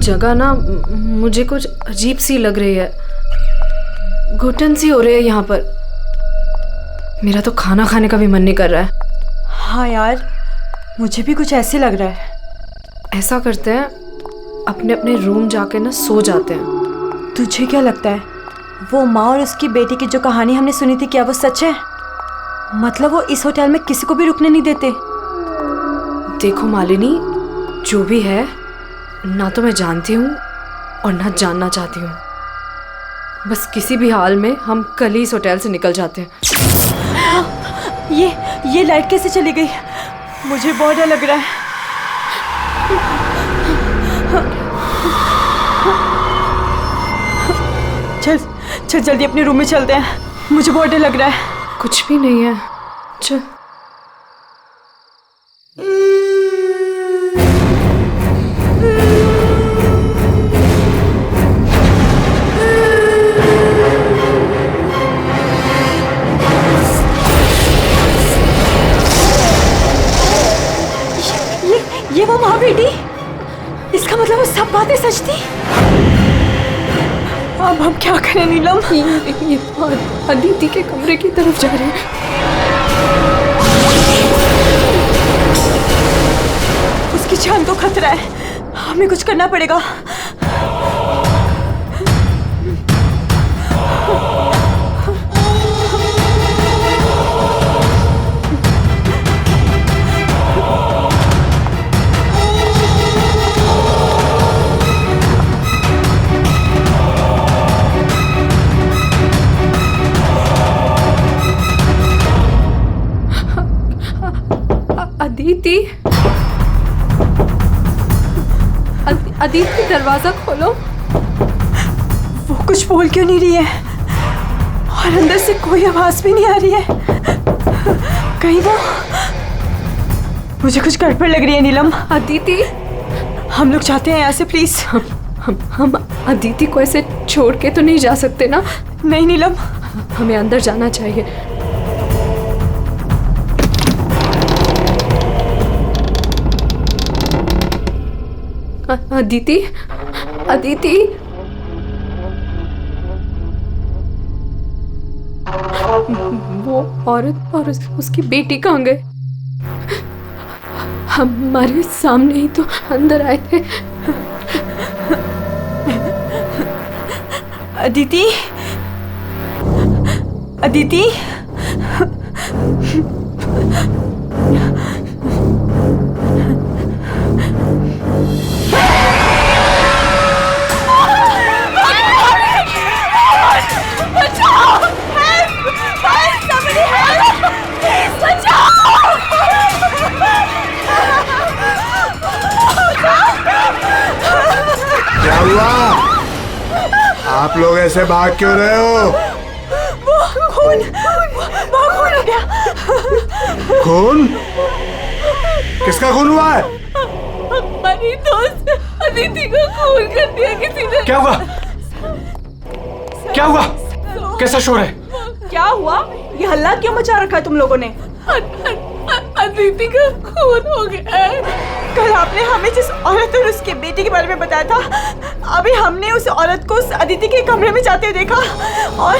जगह ना मुझे कुछ अजीब सी लग रही है, घुटन सी हो रही है यहाँ पर। मेरा तो खाना खाने का भी मन नहीं कर रहा है। हाँ यार, मुझे भी कुछ ऐसे लग रहा है। ऐसा करते हैं, अपने अपने रूम जाके ना सो जाते हैं। तुझे क्या लगता है, वो माँ और उसकी बेटी की जो कहानी हमने सुनी थी, क्या वो सच है? मतलब वो इस होटल में किसी को भी रुकने नहीं देते। देखो मालिनी, जो भी है, ना तो मैं जानती हूँ और ना जानना चाहती हूँ। बस किसी भी हाल में हम कल ही इस होटल से निकल जाते हैं। ये लाइट कैसे चली गई? मुझे बहुत डर लग रहा है। चल जल्दी अपने रूम में चलते हैं, मुझे बहुत डर लग रहा है। कुछ भी नहीं है, चल। ये वो माँ बेटी, इसका मतलब वो सब बातें सच थी। अब हम क्या करें नीलम? ये अदिति के कमरे की तरफ जा रहे हैं। उसकी जान को खतरा है, हमें कुछ करना पड़ेगा। अदिति, दरवाजा खोलो। वो कुछ बोल क्यों नहीं रही है और अंदर से कोई आवाज भी नहीं आ रही है? कहीं वो, मुझे कुछ गड़बड़ लग रही है नीलम। अदिति, हम लोग चाहते हैं यहाँ से, प्लीज। हम अदिति को ऐसे छोड़ के तो नहीं जा सकते ना? नहीं नीलम, हमें अंदर जाना चाहिए। अदिति, अदिति, वो औरत और उसकी बेटी कहाँ गए? हमारे सामने ही तो अंदर आए थे। अदिति, अदिति, क्या हुआ? आप लोग ऐसे भाग क्यों रहे हो? वो खून हो गया। खून? किसका खून हुआ है? हमारी दोस्त अदिति को खून कर दिया किसी ने। क्या हुआ? क्या हुआ? कैसा शोर है? क्या हुआ? ये हल्ला क्यों मचा रखा है तुम लोगों ने? अदिति का खून हो गया है। कल आपने हमें जिस औरत और उसके बेटे के बारे में बताया था, अभी हमने उस औरत को उस अदिति के कमरे में जाते हुए देखा और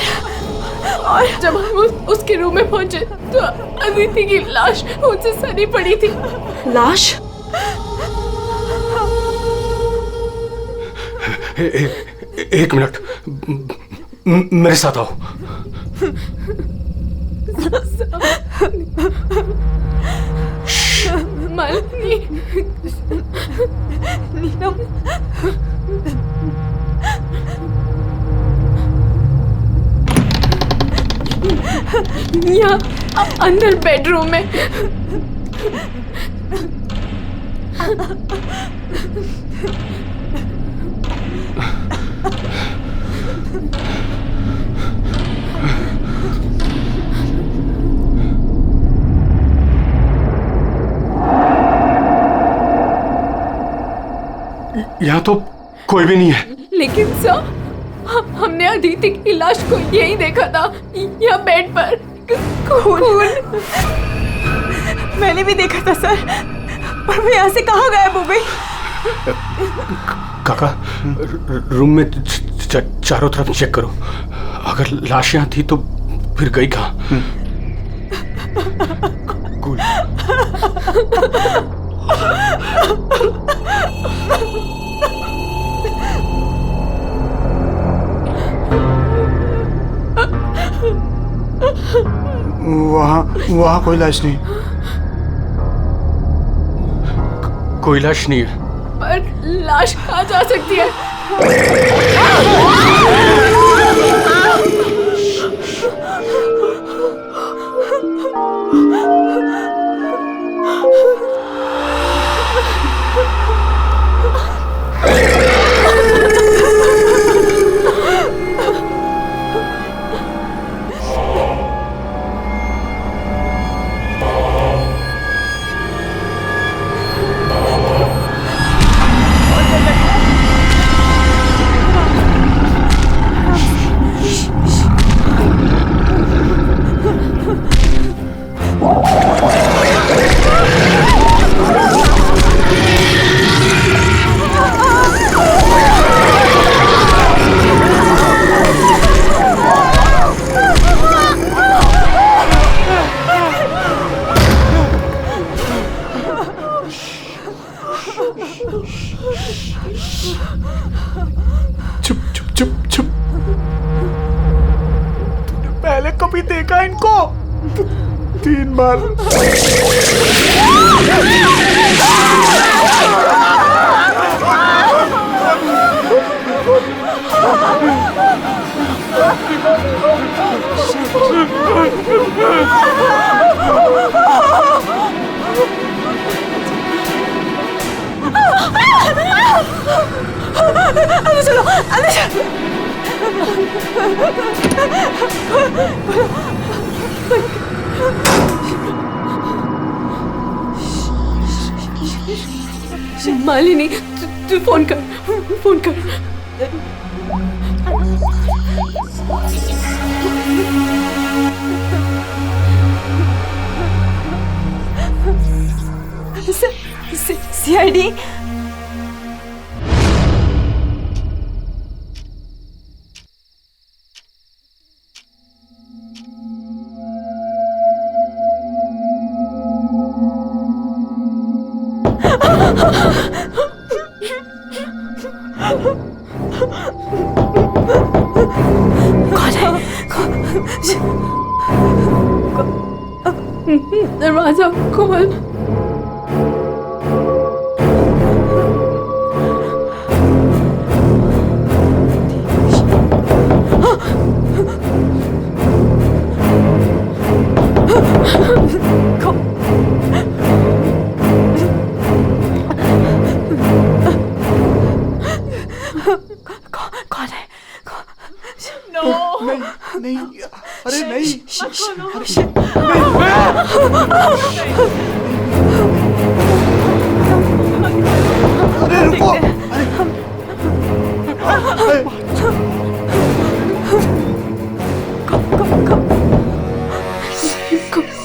जब हम उसके रूम में पहुंचे तो अदिति की लाश मुझसे सनी पड़ी थी। लाश? एक मिनट, मेरे साथ आओ। मालिनी, नीलम, यहाँ अंदर बेडरूम में। यहाँ तो कोई भी नहीं है। लेकिन सर, हमने अदिति की लाश को यही देखा था, यहाँ बेड पर खून। मैंने भी देखा था सर, पर वो यहाँ से कहाँ गायब हो गई? काका, रूम में चारों तरफ चेक करो। अगर लाश यहाँ थी तो फिर गई कहाँ? कूल। वहाँ कोई लाश नहीं। कोई लाश नहीं है। पर लाश कहाँ जा सकती है? चुप चुप चुप चुप। तूने पहले कभी देखा इनको? 3 बार। अंदर चलो, अंदर चलो। मालिनी, तू फोन कर, फोन कर। सीआईडी। दरवाजा खोल। कौन है? नहीं, अरे नहीं। अरे रुको।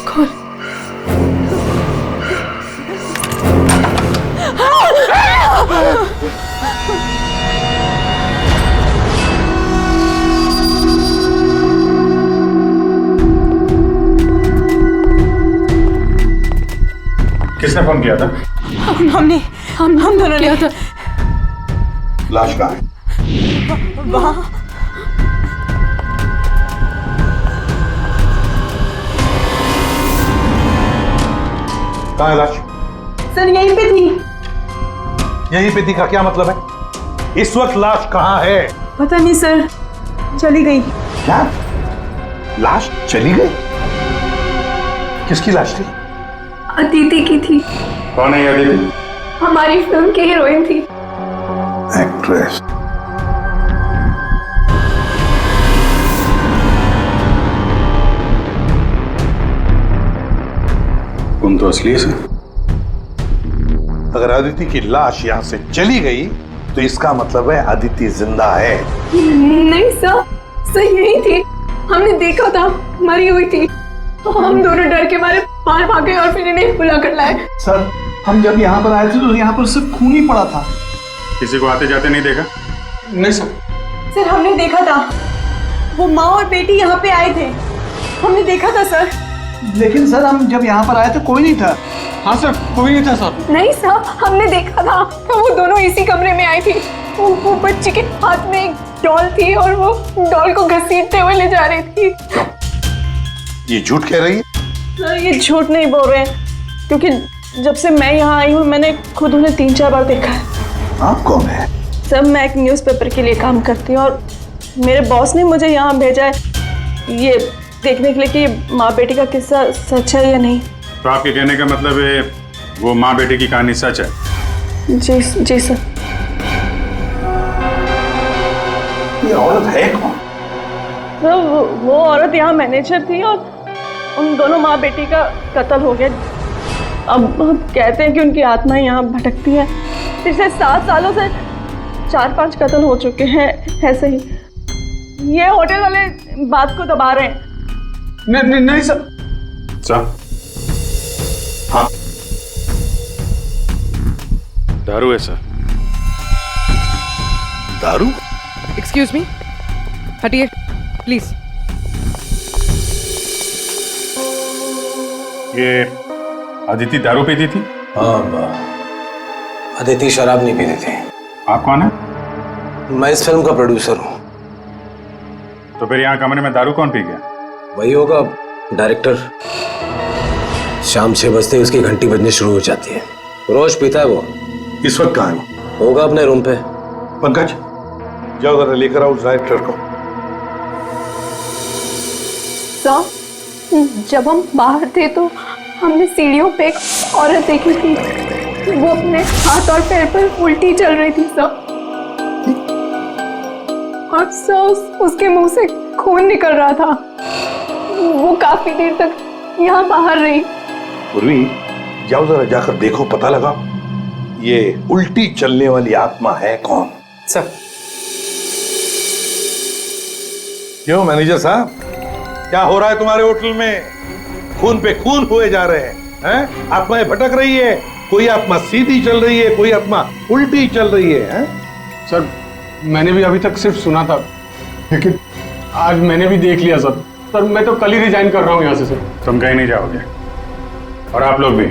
कौन? किसने फोन किया था? हम दोनों ने किया था। लाश कहाँ है? वहाँ। कहाँ है लाश? सर यहीं पे थी। यहीं पे थी का क्या मतलब है? इस वक्त लाश कहाँ है? पता नहीं सर, चली गई। क्या? लाश चली गई? किसकी लाश थी? अदिति की थी। कौन है ये अदिति? हमारी फिल्म की हीरोइन थी। एक्ट्रेस। तुम तो असली से। अगर अदिति की लाश यहाँ से चली गई तो इसका मतलब है अदिति जिंदा है। नहीं सर यही थी। हमने देखा था, मरी हुई थी। हम दोनों डर के मारे बाहर भागे और फिर इन्हें बुला कर लाए। सर, हम जब यहाँ पर आए थे तो यहाँ पर सिर्फ खून ही पड़ा था। किसी को आते जाते नहीं देखा? नहीं सर। सर हमने देखा था, वो माँ और बेटी यहाँ पे आए थे, हमने देखा था सर। लेकिन सर हम जब यहाँ पर आए तो कोई नहीं था। हाँ सर, कोई नहीं था सर। नहीं सर, हमने देखा था, वो दोनों इसी कमरे में आई थी। वो बच्ची के हाथ में एक डॉल थी और वो डॉल को घसीटते हुए ले जा रही थी। ये झूठ कह रही है? सर ये झूठ नहीं बोल रहे हैं, क्योंकि जब से मैं यहाँ आई हूँ मैंने खुद उन्हें 3-4 बार देखा है। आप कौन है? सर मैं एक न्यूज़पेपर के लिए काम करती हूँ और मेरे बॉस ने मुझे यहाँ भेजा है ये देखने के लिए कि माँ बेटी का किस्सा सच है या नहीं। तो आपके कहने का मतलब है वो माँ बेटी की कहानी सच है? जी सर। ये औरत है कौन? सर वो औरत यहाँ मैनेजर थी और उन दोनों माँ बेटी का कत्ल हो गया। अब कहते हैं कि उनकी आत्मा यहाँ भटकती है। पिछले 7 सालों से 4-5 कत्ल हो चुके हैं ऐसे ही। ये होटल वाले बात को दबा रहे हैं। नहीं सर। सर, हाँ, दारू है सर। दारू? एक्सक्यूज मी, हटिए प्लीज। ये अदिति दारू पीती थी? हाँ, अदिति शराब नहीं पीती थी। आप कौन है? मैं इस फिल्म का प्रोड्यूसर हूँ। तो फिर यहाँ कमरे में दारू कौन पी गया? वही होगा डायरेक्टर। शाम 6 बजते ही उसकी घंटी बजनी शुरू हो जाती है। रोज पीता है वो। इस वक्त कहाँ है? होगा अपने रूम पे। पंकज, जाओ जरा लेकर आओ उस डायरेक्टर को। सर, जब हम बाहर थे तो हमने सीढ़ियों पे एक औरत देखी थी। वो अपने हाथ और पैर पर उल्टी चल रही थी सर। और सर उसके मुंह से खून निकल रहा था। वो काफी देर तक यहाँ बाहर रही। पूर्वी, जाओ जरा जाकर देखो, पता लगाओ ये उल्टी चलने वाली आत्मा है कौन। सर। क्यों मैनेजर साहब, क्या हो रहा है तुम्हारे होटल में? खून पे खून हुए जा रहे हैं? आत्माएं भटक रही है। कोई आत्मा सीधी चल रही है, कोई आत्मा उल्टी चल रही है? सर मैंने भी अभी तक सिर्फ सुना था, लेकिन आज मैंने भी देख लिया सर। सर मैं तो कल ही रिजाइन कर रहा हूँ यहाँ से सर। तुम कहीं नहीं जाओगे और आप लोग भी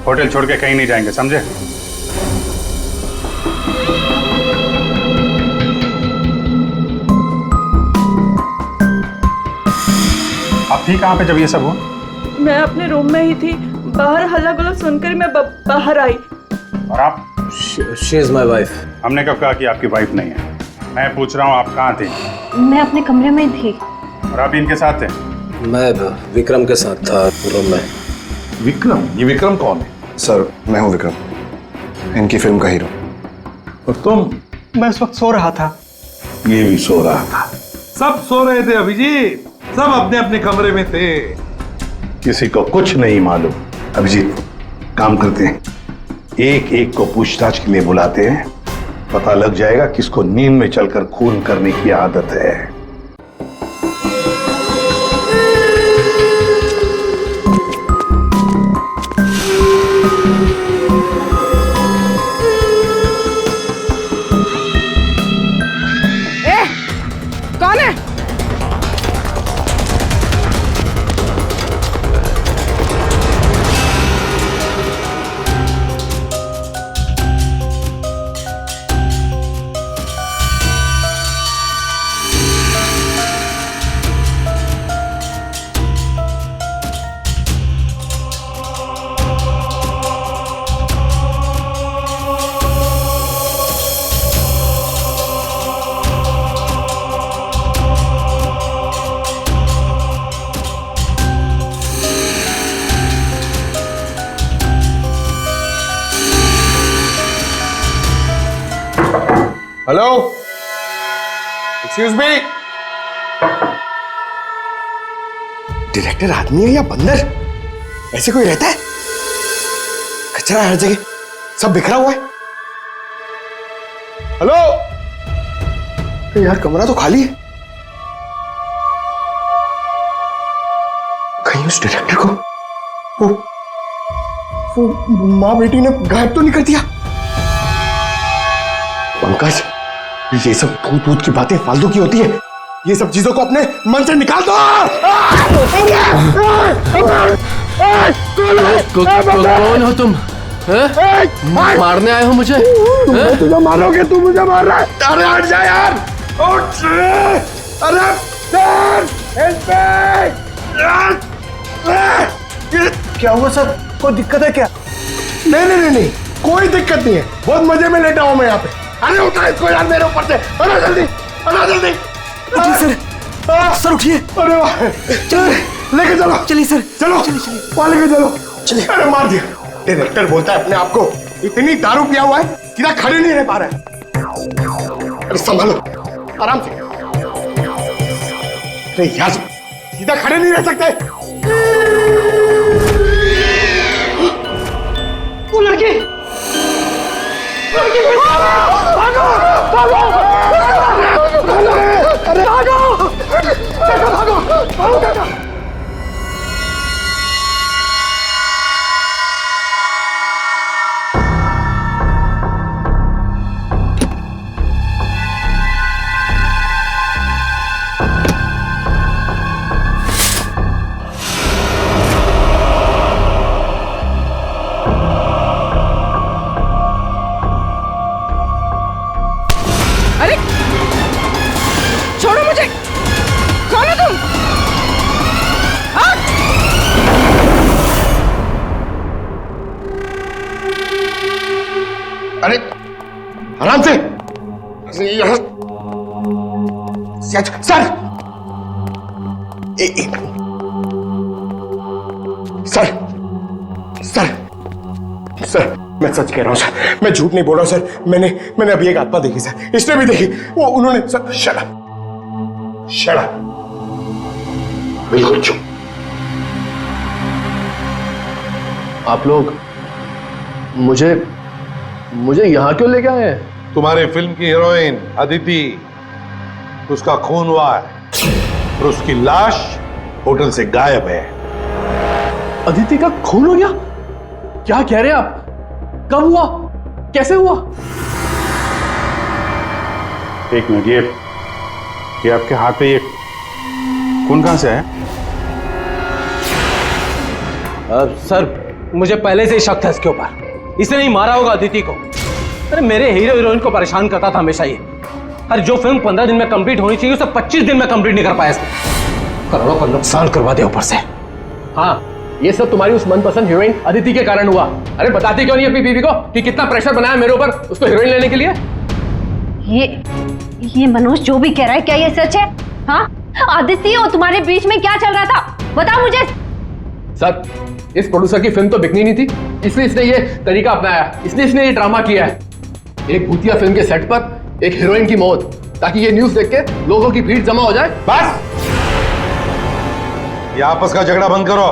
होटल छोड़ के कहीं नहीं जाएंगे, समझे? आप थी कहाँ पे जब ये सब हुआ? मैं अपने रूम में ही थी, बाहर हल्ला गुल्ला सुनकर मैं बाहर आई। और आप? She is my wife. हमने कब कहा कि आपकी वाइफ नहीं है? मैं पूछ रहा हूँ आप कहाँ थी? मैं अपने कमरे में थी। और आप इनके साथ थे? मैं विक्रम के साथ था रूम में। विक्रम? ये विक्रम कौन है? सर मैं हूँ विक्रम, इनकी फिल्म का हीरो। और तुम? मैं इस वक्त सो रहा था। ये भी सो रहा था। सब सो रहे थे अभिजीत, सब अपने अपने कमरे में थे। किसी को कुछ नहीं मालूम। अभिजीत, काम करते हैं, एक एक को पूछताछ के लिए बुलाते हैं, पता लग जाएगा किसको नींद में चलकर खून करने की आदत है। कौन है? Hello, excuse me. डायरेक्टर आदमी है या बंदर? ऐसे कोई रहता है? कचरा हर जगह, सब बिखरा हुआ है। हेलो यार, कमरा तो खाली है। कहीं उस डायरेक्टर को वो माँ बेटी ने गायब तो नहीं कर दिया? पंकज, ये सब भूत भूत की बातें फालतू की होती है। ये सब चीजों को अपने मन से निकाल दो। कौन हो तुम? मारने आए हो मुझे? तुझे मारोगे, तू मुझे मार रहा है। अरे हट जा यार, उठ। अरे क्या हुआ सर? कोई दिक्कत है क्या? नहीं, कोई दिक्कत नहीं है। बहुत मजे में लेटा हूं मैं यहाँ पे। अरे उठा इसको यार मेरे ऊपर से। अरे जल्दी। सर उठिए। अरे वाह, लेके चलो। चलिए सर, चलो वहां लेके चलो। चलिए। अरे मार दिया। डायरेक्टर बोलता है अपने आप को इतनी दारू पिया हुआ है, सीधा खड़े नहीं रह पा रहा है। अरे संभालो, आराम से। अरे यार, सीधा खड़े नहीं रह सकते। वो लड़की भागो। अरे छोड़ो मुझे, कौन हो तुम? अरे आराम से। सर, सर, मैं सच कह रहा हूं सर, मैं झूठ नहीं बोल रहा हूं सर। मैंने अभी एक आत्मा देखी सर, इसने भी देखी। वो उन्होंने सर। शट अप, बिल्कुल चुप। आप लोग मुझे यहाँ क्यों लेके आए हैं? तुम्हारे फिल्म की हीरोइन अदिति, उसका खून हुआ है और उसकी लाश होटल से गायब है। अदिति का खून हो गया? क्या कह रहे हैं आप? कब हुआ? कैसे हुआ? एक मिनट, ये आपके हाथ पे ये खून कहां से है? सर, मुझे पहले से ही शक था इसके ऊपर। इसने नहीं मारा होगा अदिति को। अरे मेरे हीरो हीरोइन को परेशान करता था हमेशा ये। अरे जो फिल्म 15 दिन में कंप्लीट होनी चाहिए उसे 25 दिन में कंप्लीट नहीं कर पाया इसने। करोड़ों का नुकसान करवा दिया ऊपर से। हाँ, ये सब तुम्हारी उस मनपसंद हीरोइन अदिति के कारण हुआ। अरे बताती क्यों नहीं अपनी बीवी को कि कितना प्रेशर बनाया मेरे ऊपर उसको हीरोइन लेने के लिए? ये मनोज जो भी कह रहा है, क्या ये सच है? हाँ, आदित्य और तुम्हारे बीच में क्या चल रहा था? बताओ मुझे। सर, इस प्रोड्यूसर की फिल्म तो बिकनी नहीं थी, इसलिए इसने ये तरीका अपनाया। इसने ये ड्रामा किया है। एक भूतिया फिल्म के सेट पर एक हीरोइन की मौत, ताकि ये न्यूज़ देख के लोगों की भीड़ जमा हो जाए। बस, ये आपस का झगड़ा बंद करो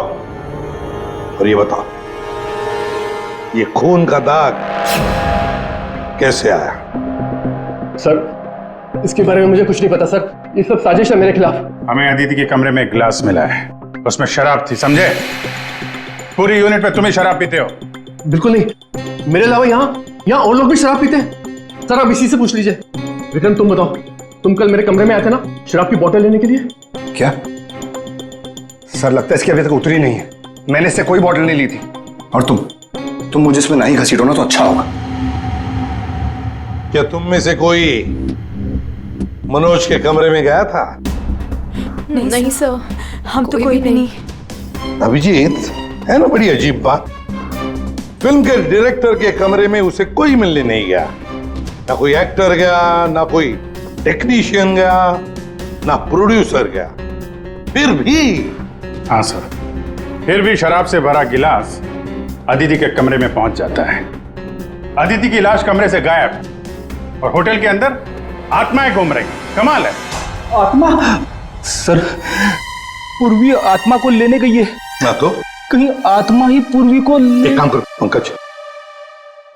और ये बताओ, ये खून का दाग कैसे आया? सर, इसके बारे में मुझे कुछ नहीं पता सर। ये सब साजिश है मेरे खिलाफ। हमें अदिति के कमरे में एक गिलास मिला है, उसमें शराब थी, समझे? पूरी यूनिट में तुम ही शराब पीते हो। बिल्कुल नहीं, मेरे अलावा यहाँ और लोग भी शराब पीते हैं। सर, आप इसी से पूछ लीजिए। विक्रम, तुम बताओ, तुम कल मेरे कमरे में आए थे ना शराब की बोतल लेने के लिए? क्या सर, लगता है इसकी अभी तक उतरी नहीं है। मैंने इससे कोई बोतल नहीं ली थी। और तुम मुझे इसमें नहीं घसीटो ना तो अच्छा होगा। क्या तुम में से कोई मनोज के कमरे में गया था? नहीं सर, हम तो कोई भी नहीं। अभिजीत, है ना बड़ी अजीब बात। फिल्म के डायरेक्टर के कमरे में उसे कोई मिलने नहीं गया। ना कोई एक्टर गया, ना कोई टेक्नीशियन गया, ना प्रोड्यूसर गया। फिर भी हाँ सर, फिर भी शराब से भरा गिलास अदिति के कमरे में पहुंच जाता है। अदिति की लाश कमरे से गायब और होटल के अंदर आत्माएं घूम रही। कमाल है। आत्मा? सर, पूर्वी आत्मा को लेने गई है। ना तो कहीं आत्मा ही पूर्वी को एक काम करो पंकज,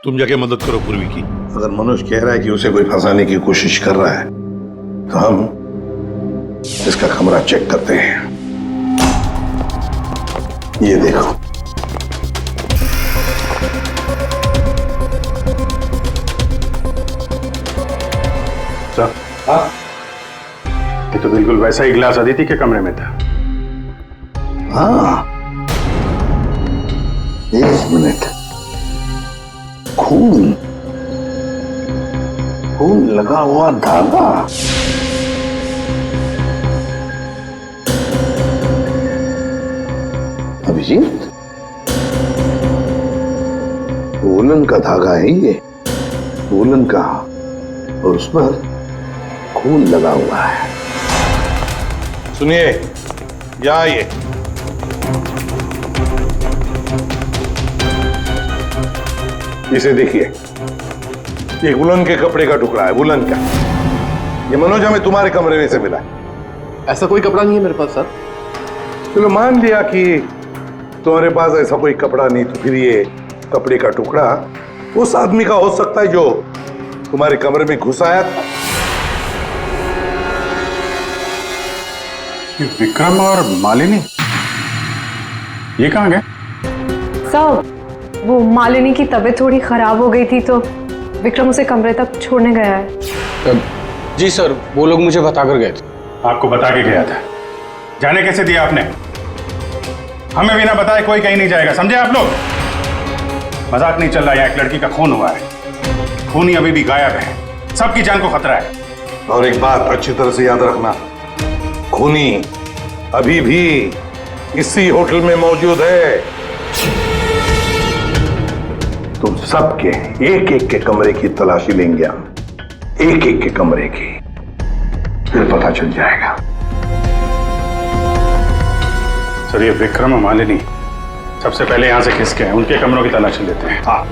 तुम जाके मदद करो पूर्वी की। अगर मनोज कह रहा है कि उसे कोई फंसाने की कोशिश कर रहा है तो हम इसका कमरा चेक करते हैं। ये देखो, हाँ? ये तो बिल्कुल वैसा ही गिलास अदिति के कमरे में था। हाँ, एक मिनट। खून, खून लगा हुआ धागा। अभिजीत, वूलन का धागा है ये, वूलन का, और उस पर खून लगा हुआ है। सुनिए, यहाँ आइए। इसे देखिए, ये वुलन के कपड़े का टुकड़ा है, वुलन का। ये मनोज हमें तुम्हारे कमरे में से मिला है। ऐसा कोई कपड़ा नहीं है मेरे पास सर। चलो मान लिया कि तुम्हारे पास ऐसा कोई कपड़ा नहीं, तो फिर ये कपड़े का टुकड़ा उस आदमी का हो सकता है जो तुम्हारे कमरे में घुस आया था। ये विक्रम और मालिनी ये कहाँ गए? सर, वो मालिनी की तबीयत थोड़ी खराब हो गई थी तो विक्रम उसे कमरे तक छोड़ने गया है। जी सर, वो लोग मुझे बताकर गए थे। आपको बता के गया था? जाने कैसे दिया आपने? हमें बिना बताए कोई कहीं नहीं जाएगा, समझे आप लोग? मजाक नहीं चल रहा है, एक लड़की का खून हुआ है, खून ही अभी भी गायब है, सबकी जान को खतरा है। और एक बात अच्छी तरह से याद रखना, खूनी अभी भी इसी होटल में मौजूद है। तुम सबके एक एक के कमरे की तलाशी लेंगे हम, एक एक के कमरे की, फिर पता चल जाएगा। सर, ये विक्रम और मालिनी सबसे पहले यहां से खिसके हैं, उनके कमरों की तलाशी लेते हैं। हाँ।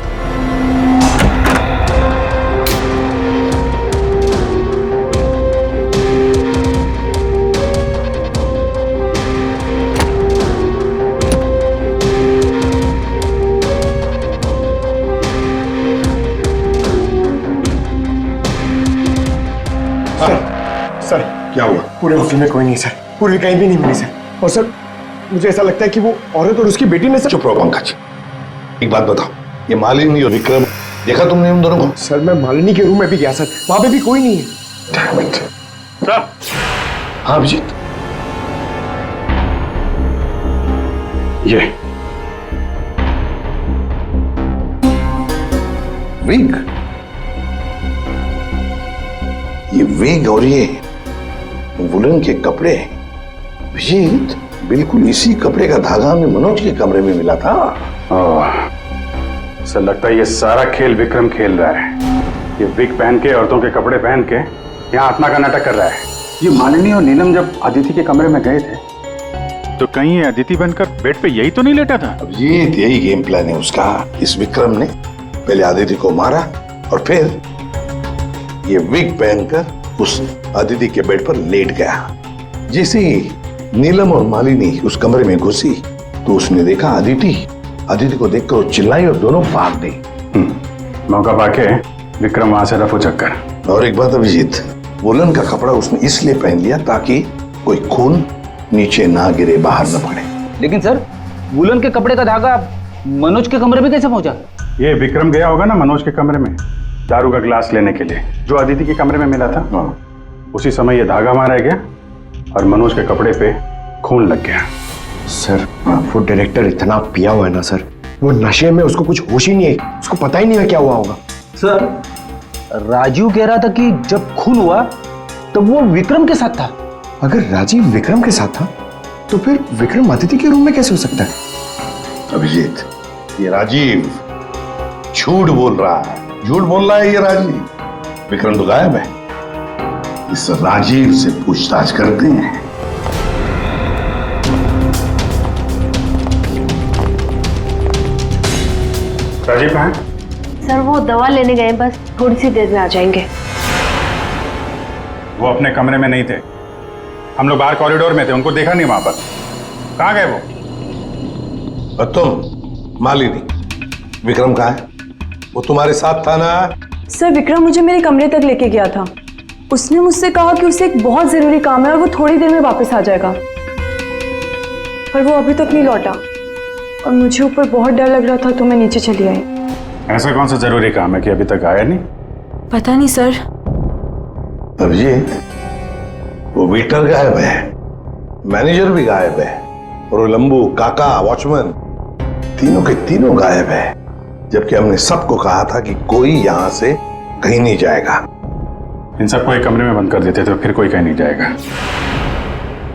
सर, क्या हुआ? पूरे होटल में कोई नहीं सर, पूरी कहीं भी नहीं मिली सर। और सर, मुझे ऐसा लगता है कि वो औरत और उसकी बेटी ने सर। चुप रहो पंकज, एक बात बताओ, ये मालिनी और विक्रम देखा तुमने उन दोनों को? सर, मैं मालिनी के रूम में भी गया सर, वहां पे भी कोई नहीं है। Damn it. सर, हाँ अभिजीत, ये विग, ये विग और ये वुलन के कपड़े, अभिजीत बिल्कुल इसी कपड़े का धागा हमें मनोज के कमरे में मिला था। सर, लगता है ये सारा खेल विक्रम खेल रहा है। ये विग पहन के, औरतों के कपड़े पहन के यहाँ आत्मा का नाटक कर रहा है। ये मालिनी और नीलम जब अदिति के कमरे में गए थे तो कहीं ये अदिति बनकर बेड पे यही तो नहीं लेटा था? अभिजीत, यही गेम प्लान है उसका। इस विक्रम ने पहले अदिति को मारा और फिर ये विग पहनकर उस अदिति के बेड पर लेट गया। जैसे ही नीलम और मालिनी उस कमरे में घुसी तो उसने देखा अदिति को देखकर वो चिल्लाई और दोनों भाग गई। मौका पाके विक्रम वहां से रफू चक्कर। और एक बात अभिजीत, वुलन का कपड़ा उसने इसलिए पहन लिया ताकि कोई खून नीचे ना गिरे, बाहर न पड़े। लेकिन सर, वुलन के कपड़े का धागा मनोज के कमरे में कैसे पहुंचा? ये विक्रम गया होगा ना मनोज के कमरे में दारू का गिलास लेने के लिए, जो अदिति के कमरे में मिला था। उसी समय ये धागा वहां रह गया और मनोज के कपड़े पे खून लग गया। सर, वो डायरेक्टर इतना पिया हुआ है ना सर, वो नशे में उसको कुछ होश ही नहीं है, उसको पता ही नहीं है क्या हुआ होगा। सर, राजीव कह रहा था कि जब खून हुआ तब वो विक्रम के साथ था। अगर राजीव विक्रम के साथ था तो फिर विक्रम अदिति के रूम में कैसे हो सकता है? अभिजीत, ये राजीव झूठ बोल रहा है, झूठ बोल रहा है ये राजीव। विक्रम तो गायब है, इस राजीव से पूछताछ करते हैं। राजीव कहाँ है? सर, वो दवा लेने गए, बस थोड़ी सी देर में आ जाएंगे। वो अपने कमरे में नहीं थे, हम लोग बाहर कॉरिडोर में थे, उनको देखा नहीं वहां पर। कहाँ गए वो? और तुम मालिनी, विक्रम कहाँ है? वो तुम्हारे साथ था ना? सर, विक्रम मुझे मेरे कमरे तक लेके गया था। उसने मुझसे कहा कि उसे एक बहुत जरूरी काम है और वो थोड़ी देर में वापस आ जाएगा, पर वो अभी तक नहीं लौटा और मुझे ऊपर बहुत डर लग रहा था तो मैं नीचे चली आई। ऐसा कौन सा जरूरी काम है कि अभी तक आया नहीं? पता नहीं सर, अभिजीत, वो वेटर गायब है, मैनेजर भी गायब है, और वो लंबू, काका, वॉचमैन, तीनों के तीनों गायब है। जबकि हमने सबको कहा था कि कोई यहां से कहीं नहीं जाएगा। इन सबको एक कमरे में बंद कर देते तो फिर कोई कहीं नहीं जाएगा।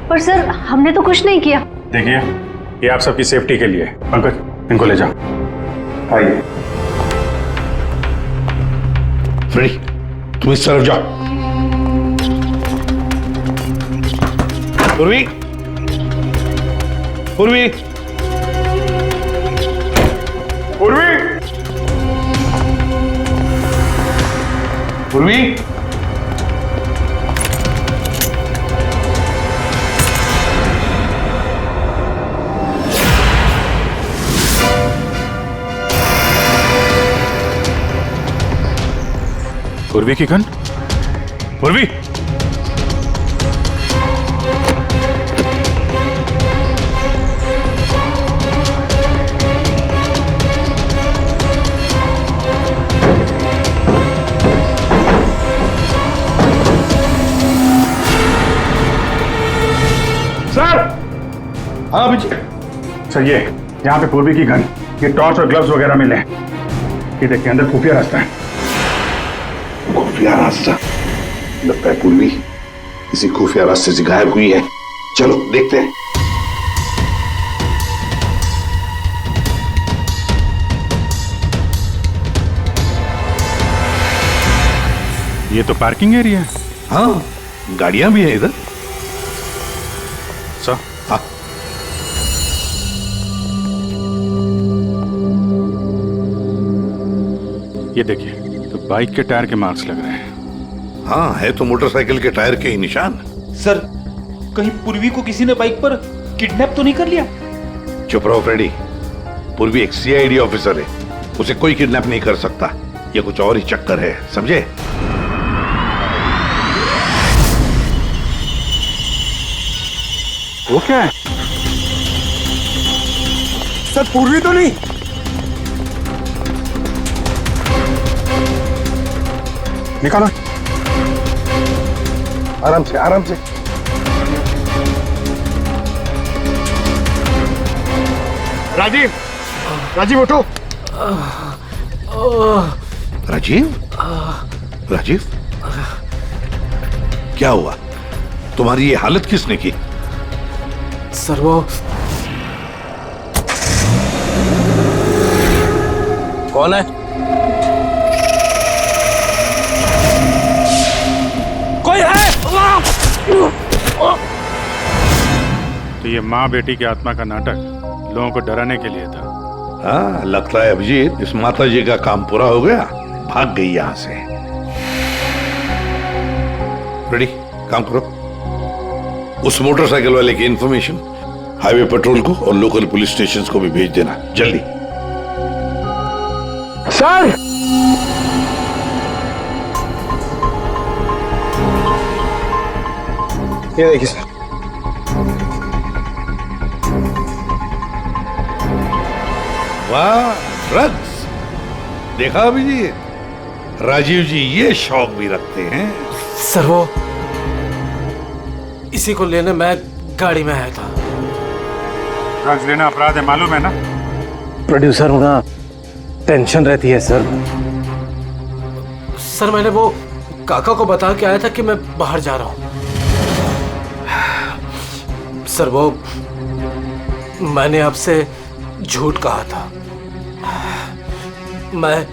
पर सर हमने तो कुछ नहीं किया। देखिए, ये आप सबकी सेफ्टी के लिए। पंकज, इनको ले जाओ। आइए। फ्रेडी, तुम इस तरफ जाओ। पूर्वी, पूर्वी, पूर्वी, पूर्वी। पूर्वी की गन? पूर्वी! सर! हाँ अभिजीत। सर, ये यहाँ पे पूर्वी की गन, ये टॉर्च और ग्लव्स वगैरह मिले हैं। ये देखिए, अंदर खुफिया रास्ता है। खुफिया रास्ता? लगता है पूर्वी किसी खुफिया रास्ते से गायब हुई है। चलो देखते हैं। ये तो पार्किंग एरिया है। हाँ, गाड़ियां भी हैं इधर। सर, हाँ। ये देखिए, तो बाइक के टायर के मार्क्स लग रहे हैं। हाँ, है तो मोटरसाइकिल के टायर के ही निशान। सर, कहीं पूर्वी को किसी ने बाइक पर किडनैप तो नहीं कर लिया? चुप रहो फ्रेडी। पूर्वी एक सीआईडी ऑफिसर है, उसे कोई किडनैप नहीं कर सकता। ये कुछ और ही चक्कर है, समझे? वो क्या है? सर, पूर्वी तो नहीं? निकालो। आराम से, आराम से। राजीव, राजीव उठो। राजीव? राजीव? क्या हुआ? तुम्हारी ये हालत किसने की? सर, वो कौन है? कोई है? तो ये माँ बेटी की आत्मा का नाटक लोगों को डराने के लिए था। हाँ, लगता है अभिजीत इस माता जी का काम पूरा हो गया, भाग गई यहां से। रेडी, काम करो। उस मोटरसाइकिल वाले की इंफॉर्मेशन हाईवे पेट्रोल को और लोकल पुलिस स्टेशंस को भी भेज देना, जल्दी। सर! ये देखिए सर। वाह, ड्रग्स! देखा अभिजीत, राजीव जी ये शौक भी रखते हैं। सर, वो इसी को लेने मैं गाड़ी में आया था। ड्रग्स लेना अपराध है, मालूम है ना? प्रोड्यूसर होना टेंशन रहती है सर। सर, मैंने वो काका को बता के आया था कि मैं बाहर जा रहा हूं। सर, वो मैंने आपसे झूठ कहा था। मैं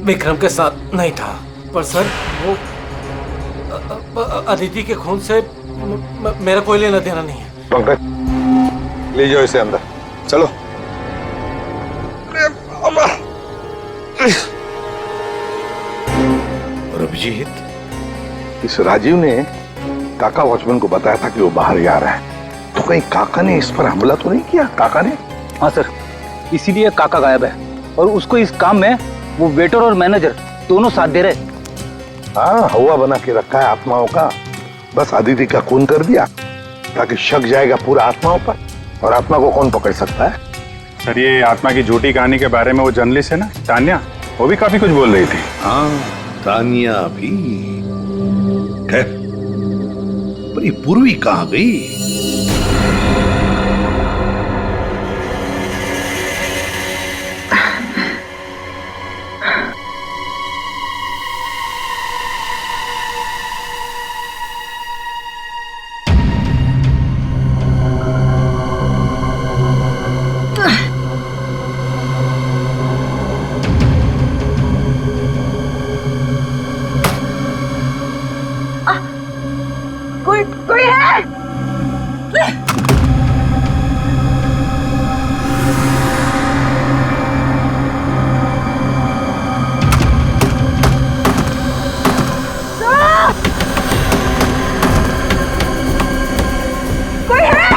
विक्रम के साथ नहीं था। पर सर, वो अदिति के खून से मेरा कोई लेना देना नहीं है। पंकज, ले जाओ इसे अंदर। चलो। और अभिजीत, इस राजीव ने काका वॉचमैन को बताया था कि वो बाहर जा रहा है, तो कहीं काका ने इस पर हमला तो नहीं किया? काका ने? हाँ सर, इसीलिए काका गायब है और उसको इस काम में वो वेटर और मैनेजर दोनों साथ दे रहे। हाँ, हवा बना के रखा है आत्माओं का। बस आदिति का खून कर दिया ताकि शक जाएगा पूरा आत्माओं पर, और आत्मा को कौन पकड़ सकता है? सर, ये आत्मा की झूठी कहानी के बारे में वो जर्नलिस्ट है ना, तान्या, वो भी काफी कुछ बोल रही थी। हाँ, तानिया भी। खैर, पर ये पूर्वी कहाँ गई? कोई है? कोई है?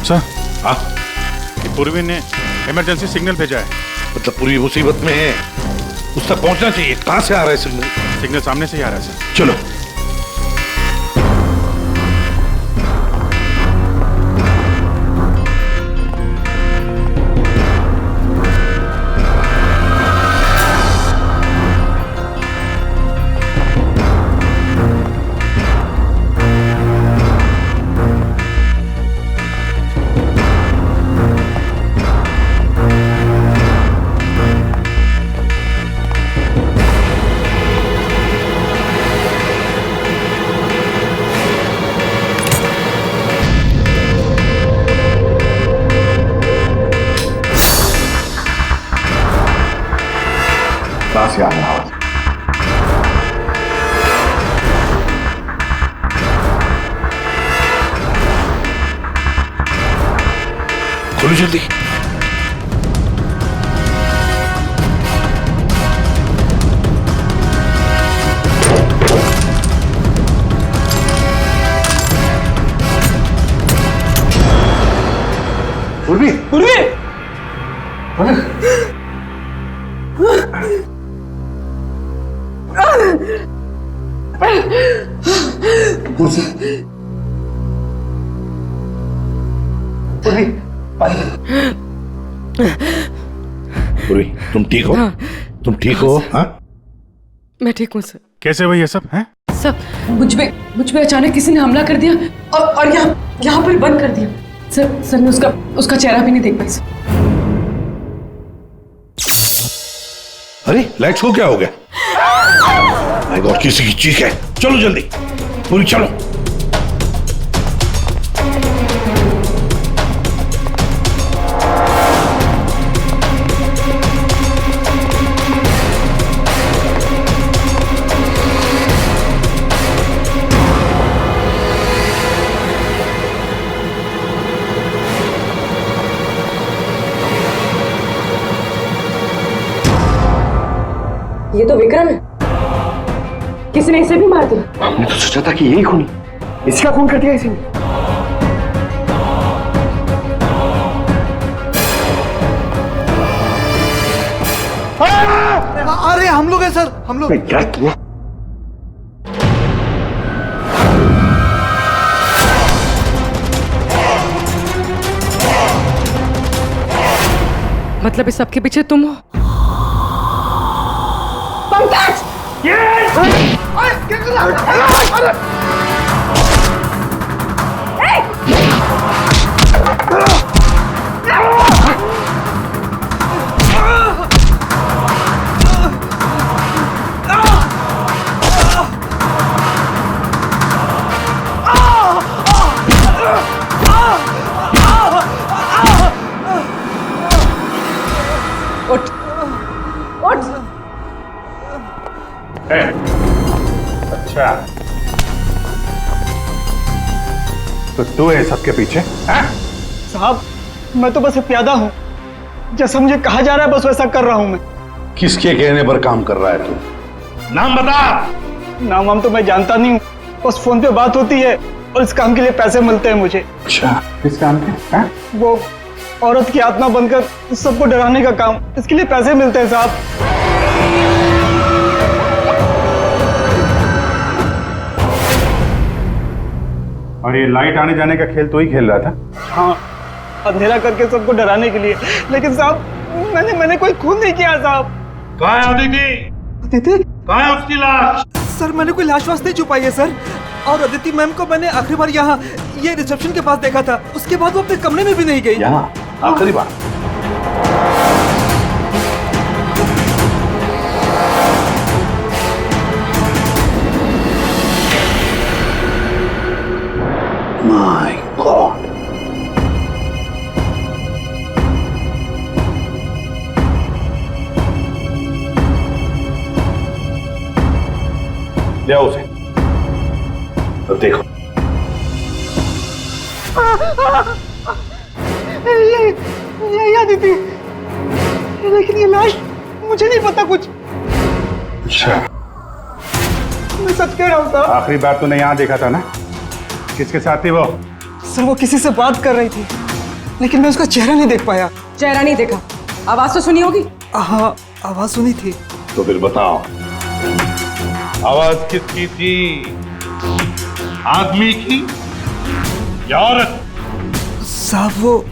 सर, हाँ, पूर्वी ने इमरजेंसी सिग्नल भेजा है। मतलब पूरी मुसीबत में है, उस तक पहुंचना चाहिए। कहां से आ रहा है सिग्नल? सिग्नल सामने से ही आ रहा है सर। चलो। कहां से आ रहा है? खोलो जल्दी। पूर्वी, पूर्वी! पूर्वी, तुम ठीक हो? हाँ। तुम ठीक हो? हाँ? मैं ठीक हूँ सर। कैसे हुई ये सब है? सब मुझ पे अचानक किसी ने हमला कर दिया और यहाँ पर बंद कर दिया। सर मैं उसका चेहरा भी नहीं देख पाई सर। अरे लाइट्स को क्या हो गया? माय गॉड, किसी की चीख है। चलो जल्दी, पूरी चलो। ये तो विक्रम है। किसी ने इसे भी मार दिया। हमने तो सोचा था कि यही खूनी, इसका खून कर दिया इसी ने। अरे हम लोग हैं सर, हम लोग। क्या किया? मतलब इस सबके पीछे तुम हो? पंकज! उठ उठ! अच्छा, तो तू है सबके पीछे? साहब, मैं तो बस प्यादा हूँ। जैसा मुझे कहा जा रहा है बस वैसा कर रहा हूँ मैं। किसके कहने पर काम कर रहा है तू? नाम बता। नाम वाम तो मैं जानता नहीं हूँ, बस फोन पे बात होती है और इस काम के लिए पैसे मिलते हैं मुझे। अच्छा, किस काम के? वो औरत की आत्मा बनकर सबको डराने का काम, इसके लिए पैसे मिलते हैं साहब। और ये लाइट आने जाने का खेल तो ही खेल रहा था? हाँ, अंधेरा करके सबको डराने के लिए। लेकिन साहब मैंने कोई खून नहीं किया साहब। कहाँ है अदिति? अदिति? कहाँ है उसकी लाश? सर मैंने कोई लाश वाश नहीं छुपाई है सर। और अदिति मैम को मैंने आखिरी बार यहाँ ये रिसेप्शन के पास देखा था, उसके बाद वो अपने कमरे में भी नहीं गई। यहाँ आखिरी बार? माय गॉड, ले आओ उसे। तो देखो ये अदिति, लेकिन ये लाश मुझे नहीं पता कुछ। अच्छा, मैं सच कह रहा हूँ साहब। आखिरी बार तूने यहाँ देखा था ना? किसके साथ थी वो? सर वो किसी से बात कर रही थी, लेकिन मैं उसका चेहरा नहीं देख पाया। चेहरा नहीं देखा, आवाज तो सुनी होगी? हाँ, आवाज सुनी थी। तो फिर बताओ, आवाज किसकी थी? आदमी की या औरत? साहब वो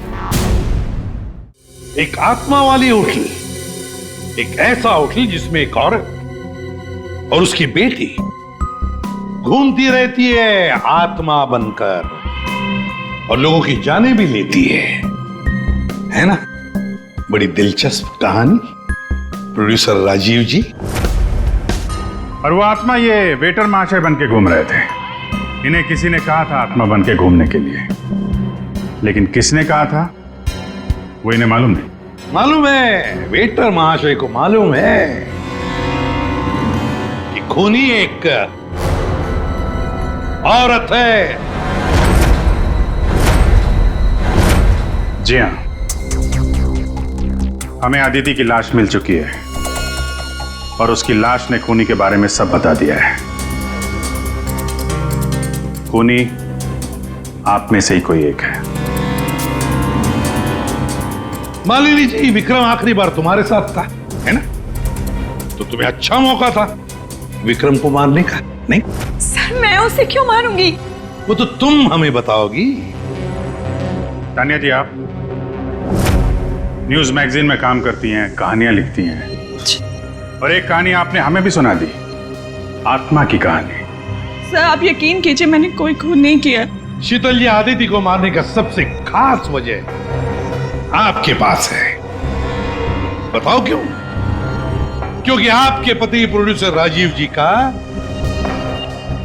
एक आत्मा वाली होटल, एक ऐसा होटल जिसमें एक औरत और उसकी बेटी घूमती रहती है आत्मा बनकर और लोगों की जानें भी लेती है ना? बड़ी दिलचस्प कहानी, प्रोड्यूसर राजीव जी। और वो आत्मा ये वेटर महाशय बन के घूम रहे थे। इन्हें किसी ने कहा था आत्मा बन के घूमने के लिए, लेकिन किसने कहा था वो इन्हें मालूम नहीं। मालूम है, वेटर महाशय को मालूम है कि खूनी एक औरत है। जी हाँ, हमें अदिति की लाश मिल चुकी है और उसकी लाश ने खूनी के बारे में सब बता दिया है। खूनी आप में से ही कोई एक है। मालिनी जी, विक्रम आखिरी बार तुम्हारे साथ था, है ना? तो तुम्हें अच्छा मौका था विक्रम को मारने का, नहीं? सर मैं उसे क्यों मारूंगी? वो तो तुम हमें बताओगी। तानिया जी, आप न्यूज मैगजीन में काम करती हैं, कहानियां लिखती हैं, और एक कहानी आपने हमें भी सुना दी, आत्मा की कहानी। सर आप यकीन कीजिए, मैंने कोई खून नहीं किया। शीतल जी, आदिति को मारने का सबसे खास वजह आपके पास है। बताओ क्यों? क्योंकि आपके पति प्रोड्यूसर राजीव जी का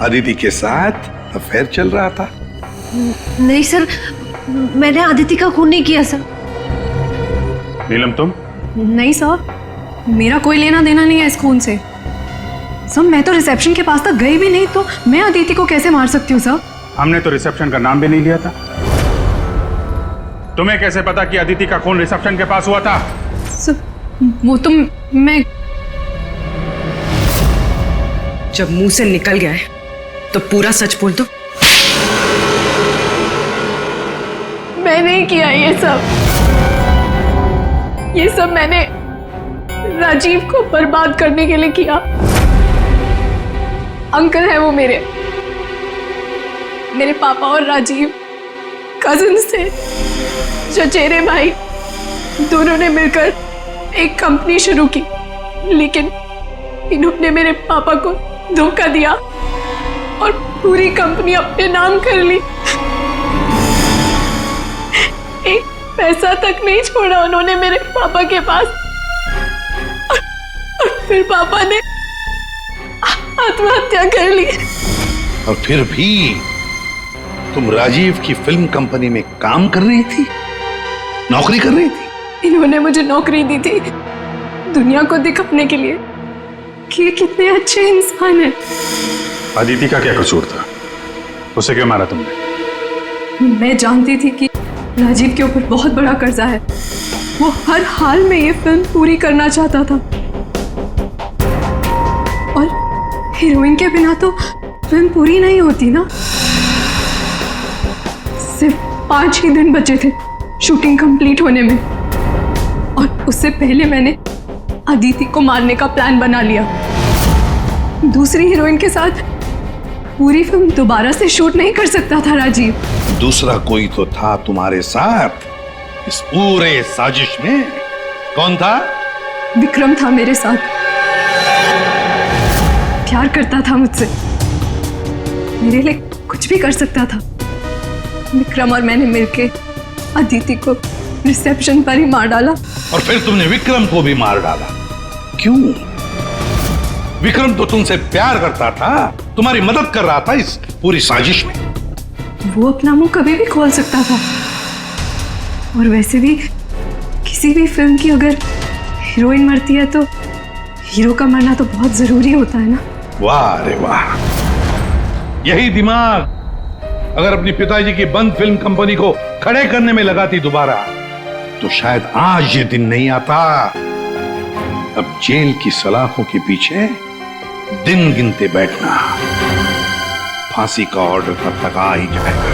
आदिति के साथ अफेयर चल रहा था। नहीं सर, मैंने आदिति का खून नहीं किया सर। नीलम तुम? नहीं सर, मेरा कोई लेना देना नहीं है इस खून से। सर मैं तो रिसेप्शन के पास तक गई भी नहीं, तो मैं अदिति को कैसे मार सकती हूँ सर? हमने तो रिसेप्शन का नाम भी नहीं लिया था। तुम्हें कैसे पता कि अदिति का खून रिसेप्शन के पास हुआ था? सर वो तो मैं, जब मुंह से निकल गया है तो पूरा सच बोल दो। मैं नहीं किया ये सब मैंने राजीव को बर्बाद करने के लिए किया। अंकल है वो मेरे पापा और राजीव कजिन्स थे, चचेरे भाई। दोनों ने मिलकर एक कंपनी शुरू की, लेकिन इन्होंने मेरे पापा को धोखा दिया और पूरी कंपनी अपने नाम कर ली। एक पैसा तक नहीं छोड़ा उन्होंने मेरे पापा के पास। और फिर पापा ने आत्महत्या कर ली। और फिर भी तुम राजीव की फिल्म कंपनी में काम कर रही थी, नौकरी कर रही थी? इन्होंने मुझे नौकरी दी थी दुनिया को दिखाने के लिए कि ये कितने अच्छे इंसान हैं। अदिति का क्या कसूर था? उसे क्यों मारा तुमने? मैं जानती थी कि राजीव के ऊपर बहुत बड़ा कर्जा है। वो हर हाल में ये फिल्म पूरी करना चाहता था और हीरोइन के बिना तो फिल्म पूरी नहीं होती ना। सिर्फ 5 ही दिन बचे थे शूटिंग कंप्लीट होने में और उससे पहले मैंने अदिति को मारने का प्लान बना लिया। दूसरी हीरोइन के साथ पूरी फिल्म दोबारा से शूट नहीं कर सकता था राजीव। दूसरा कोई तो था तुम्हारे साथ इस पूरे साजिश में। कौन था? विक्रम था मेरे साथ। प्यार करता था मुझसे, मेरे लिए कुछ भी कर सकता था। विक्रम और मैंने मिलके अदिति को रिसेप्शन पर ही मार डाला। और फिर तुमने विक्रम को भी मार डाला। क्यों? विक्रम तो तुमसे प्यार करता था, तुम्हारी मदद कर रहा था इस पूरी साजिश में। वो अपना मुंह कभी भी खोल सकता था। और वैसे भी किसी भी फिल्म की अगर हीरोइन मरती है तो हीरो का मरना तो बहुत जरूरी होता है ना। वाह रे वाह, यही दिमाग अगर अपनी पिताजी की बंद फिल्म कंपनी को खड़े करने में लगाती दोबारा, तो शायद आज ये दिन नहीं आता। अब जेल की सलाखों के पीछे दिन गिनते बैठना, फांसी का ऑर्डर कब तक आ ही जाएगा।